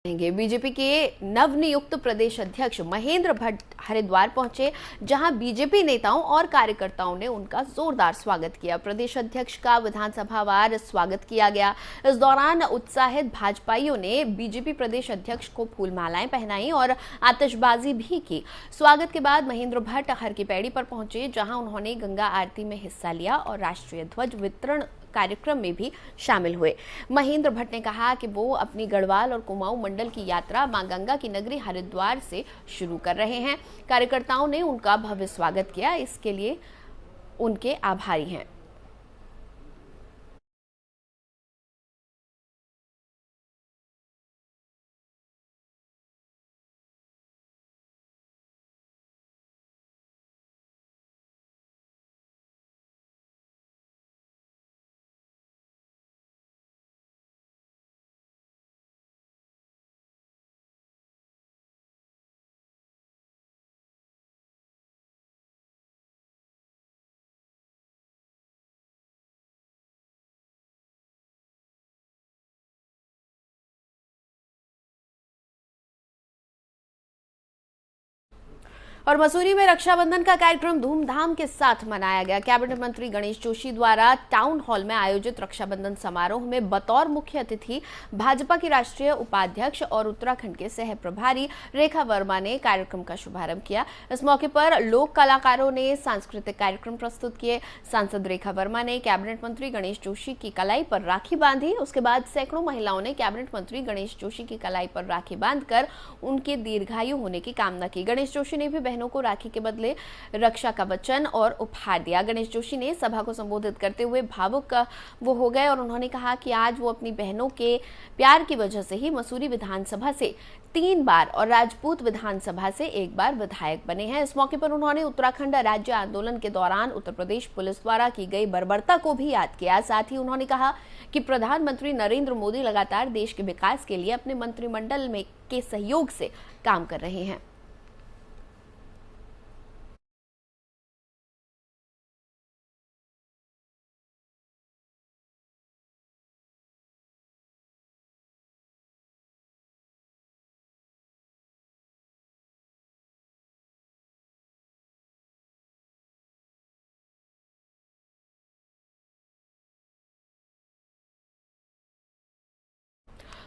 BJP के नवनियुक्त प्रदेश अध्यक्ष महेंद्र भट्ट हरिद्वार पहुंचे, जहां बीजेपी नेताओं और कार्यकर्ताओं ने उनका जोरदार स्वागत किया। प्रदेश अध्यक्ष का विधानसभावार स्वागत किया गया। इस दौरान उत्साहित भाजपाइयों ने बीजेपी प्रदेश अध्यक्ष को फूल मालाएं पहनाई और आतिशबाजी भी की। स्वागत के बाद महेंद्र भट्ट हर की पैड़ी पर पहुंचे, जहां उन्होंने गंगा आरती में हिस्सा लिया और राष्ट्रीय ध्वज वितरण कार्यक्रम में भी शामिल हुए। महेंद्र भट्ट ने कहा कि वो अपनी गढ़वाल और कुमाऊं मंडल की यात्रा मां गंगा की नगरी हरिद्वार से शुरू कर रहे हैं। कार्यकर्ताओं ने उनका भव्य स्वागत किया, इसके लिए उनके आभारी हैं। और मसूरी में रक्षाबंधन का कार्यक्रम धूमधाम के साथ मनाया गया। कैबिनेट मंत्री गणेश जोशी द्वारा टाउन हॉल में आयोजित रक्षाबंधन समारोह में बतौर मुख्य अतिथि भाजपा की राष्ट्रीय उपाध्यक्ष और उत्तराखंड के सह प्रभारी रेखा वर्मा ने कार्यक्रम का शुभारंभ किया। इस मौके पर लोक कलाकारों ने सांस्कृतिक कार्यक्रम प्रस्तुत किए। सांसद रेखा वर्मा ने कैबिनेट मंत्री गणेश जोशी की कलाई पर राखी बांधी। उसके बाद सैकड़ों महिलाओं ने कैबिनेट मंत्री गणेश जोशी की कलाई पर राखी बांधकर उनके दीर्घायु होने की कामना की। गणेश जोशी ने भी बहनों को राखी के बदले रक्षा का वचन और उपहार दिया। गणेश जोशी ने सभा को संबोधित करते हुए भावुक वो हो गए और उन्होंने कहा कि आज वो अपनी बहनों के प्यार की वजह से ही मसूरी विधानसभा से 3 बार और राजपूत विधानसभा से 1 बार विधायक बने हैं। इस मौके पर उन्होंने उत्तराखंड राज्य आंदोलन के दौरान उत्तर प्रदेश पुलिस द्वारा की गई बर्बरता को भी याद किया। साथ ही उन्होंने कहा कि प्रधानमंत्री नरेंद्र मोदी लगातार देश के विकास के लिए अपने मंत्रिमंडल में के सहयोग से काम कर रहे हैं।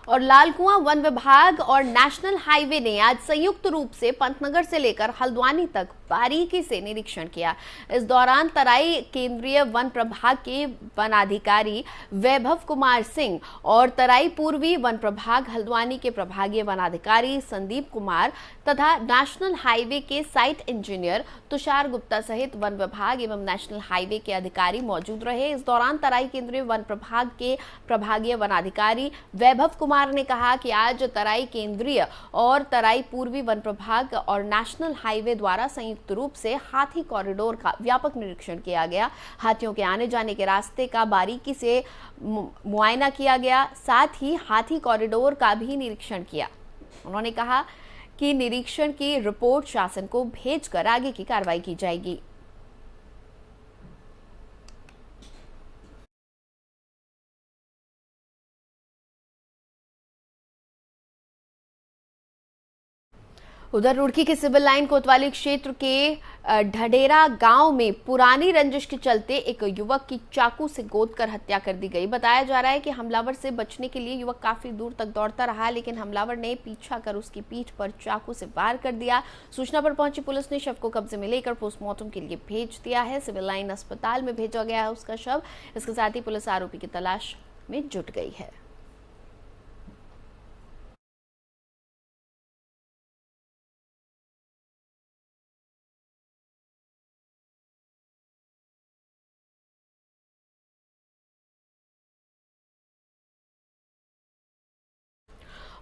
और लालकुआं वन विभाग और नेशनल हाईवे ने आज संयुक्त रूप से पंतनगर से लेकर हल्द्वानी तक बारीकी से निरीक्षण किया। इस दौरान तराई केंद्रीय वन प्रभाग के वनाधिकारी वैभव कुमार सिंह और तराई पूर्वी वन प्रभाग हल्द्वानी के प्रभागीय वनाधिकारी संदीप कुमार तथा नेशनल हाईवे के साइट इंजीनियर तुषार गुप्ता सहित वन विभाग एवं नेशनल हाईवे के अधिकारी मौजूद रहे। इस दौरान तराई केंद्रीय वन प्रभाग के प्रभागीय वनाधिकारी वैभव कुमार ने कहा कि आज तराई केंद्रीय और तराई पूर्वी वन प्रभाग और नेशनल हाईवे द्वारा संयुक्त रूप से हाथी कॉरिडोर का व्यापक निरीक्षण किया गया। हाथियों के आने जाने के रास्ते का बारीकी से मुआयना किया गया, साथ ही हाथी कॉरिडोर का भी निरीक्षण किया। उन्होंने कहा कि निरीक्षण की रिपोर्ट शासन को भेजकर आगे की कार्रवाई की जाएगी। उधर रुड़की के सिविल लाइन कोतवाली क्षेत्र के ढडेरा गांव में पुरानी रंजिश के चलते एक युवक की चाकू से गोदकर हत्या कर दी गई। बताया जा रहा है कि हमलावर से बचने के लिए युवक काफी दूर तक दौड़ता रहा, लेकिन हमलावर ने पीछा कर उसकी पीठ पर चाकू से वार कर दिया। सूचना पर पहुंची पुलिस ने शव को कब्जे में लेकर पोस्टमार्टम के लिए भेज दिया है। सिविल लाइन अस्पताल में भेजा गया है उसका शव। इसके साथ ही पुलिस आरोपी की तलाश में जुट गई है।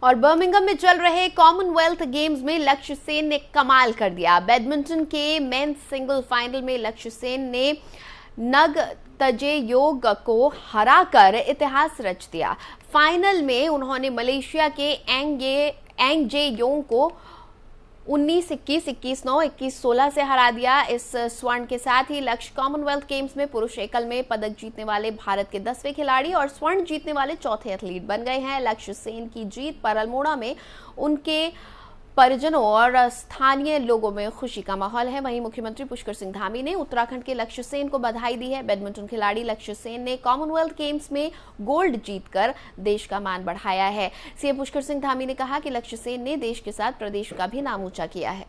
और बर्मिंघम में चल रहे कॉमनवेल्थ गेम्स में लक्ष्य सेन ने कमाल कर दिया। बैडमिंटन के मेंस सिंगल फाइनल में लक्ष्य सेन ने नग तजेयोग को हराकर इतिहास रच दिया। फाइनल में उन्होंने मलेशिया के एंग जे योंग को 19-21, 21-9, 21-16 से हरा दिया। इस स्वर्ण के साथ ही लक्ष्य कॉमनवेल्थ गेम्स में पुरुष एकल में पदक जीतने वाले भारत के 10वें खिलाड़ी और स्वर्ण जीतने वाले चौथे एथलीट बन गए हैं। लक्ष्य सेन की जीत पर अल्मोड़ा में उनके परिजनों और स्थानीय लोगों में खुशी का माहौल है। वहीं मुख्यमंत्री पुष्कर सिंह धामी ने उत्तराखंड के लक्ष्य सेन को बधाई दी है। बैडमिंटन खिलाड़ी लक्ष्य सेन ने कॉमनवेल्थ गेम्स में गोल्ड जीतकर देश का मान बढ़ाया है। सीएम पुष्कर सिंह धामी ने कहा कि लक्ष्य सेन ने देश के साथ प्रदेश का भी नाम ऊंचा किया है।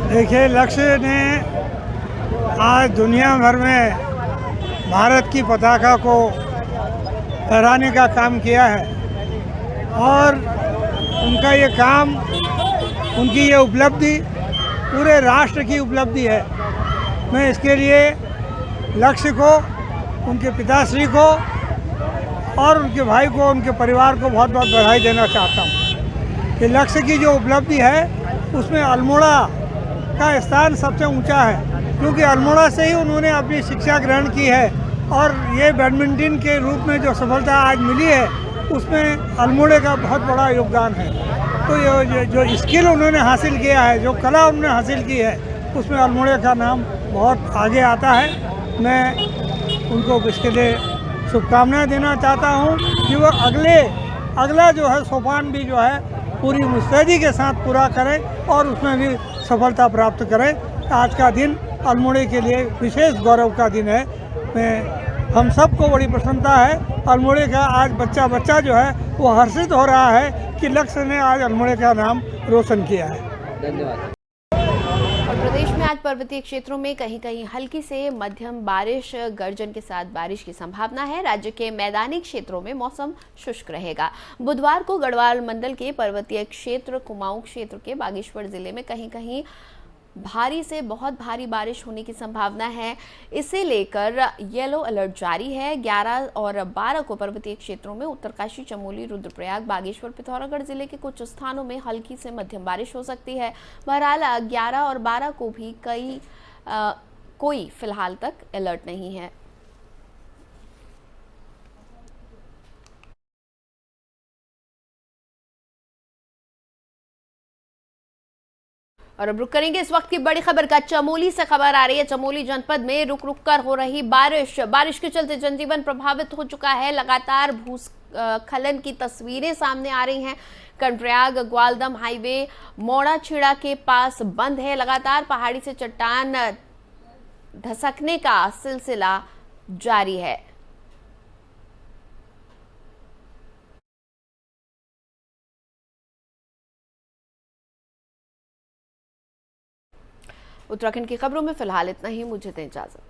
देखिए, लक्ष्य ने आज दुनिया भर में भारत की पताका को फहराने का काम किया है और उनका ये काम, उनकी ये उपलब्धि पूरे राष्ट्र की उपलब्धि है। मैं इसके लिए लक्ष्य को, उनके पिताश्री को और उनके भाई को, उनके परिवार को बहुत बहुत बधाई देना चाहता हूँ कि लक्ष्य की जो उपलब्धि है उसमें अल्मोड़ा का स्थान सबसे ऊंचा है, क्योंकि अल्मोड़ा से ही उन्होंने अपनी शिक्षा ग्रहण की है और ये बैडमिंटन के रूप में जो सफलता आज मिली है उसमें अल्मोड़े का बहुत बड़ा योगदान है। तो ये जो स्किल उन्होंने हासिल किया है, जो कला उन्होंने हासिल की है, उसमें अल्मोड़े का नाम बहुत आगे आता है। मैं उनको इसके लिए शुभकामनाएं देना चाहता हूँ कि वो अगला जो है सोपान भी जो है पूरी मुस्तैदी के साथ पूरा करें और उसमें भी सफलता प्राप्त करें। आज का दिन अल्मोड़े के लिए विशेष गौरव का दिन है। हम सबको बड़ी प्रसन्नता है। अल्मोड़े का आज बच्चा जो है वो हर्षित हो रहा है कि लक्ष्य ने आज अल्मोड़े का नाम रोशन किया है। धन्यवाद। और प्रदेश में आज पर्वतीय क्षेत्रों में कहीं कहीं हल्की से मध्यम बारिश, गर्जन के साथ बारिश की संभावना है। राज्य के मैदानी क्षेत्रों में मौसम शुष्क रहेगा। बुधवार को गढ़वाल मंडल के पर्वतीय क्षेत्र, कुमाऊं क्षेत्र के बागेश्वर जिले में कहीं कहीं भारी से बहुत भारी बारिश होने की संभावना है। इसे लेकर येलो अलर्ट जारी है। 11 और 12 को पर्वतीय क्षेत्रों में उत्तरकाशी, चमोली, रुद्रप्रयाग, बागेश्वर, पिथौरागढ़ जिले के कुछ स्थानों में हल्की से मध्यम बारिश हो सकती है। बहरहाल 11 और 12 को भी कोई फिलहाल तक अलर्ट नहीं है। और अब रुक करेंगे इस वक्त की बड़ी खबर का। चमोली से खबर आ रही है। चमोली जनपद में रुक रुक कर हो रही बारिश के चलते जनजीवन प्रभावित हो चुका है। लगातार भूस्खलन की तस्वीरें सामने आ रही हैं। कर्णप्रयाग ग्वालदम हाईवे मोड़ाछिड़ा के पास बंद है। लगातार पहाड़ी से चट्टान धसकने का सिलसिला जारी है। उत्तराखंड की खबरों में फिलहाल इतना ही। मुझे दें इजाजत।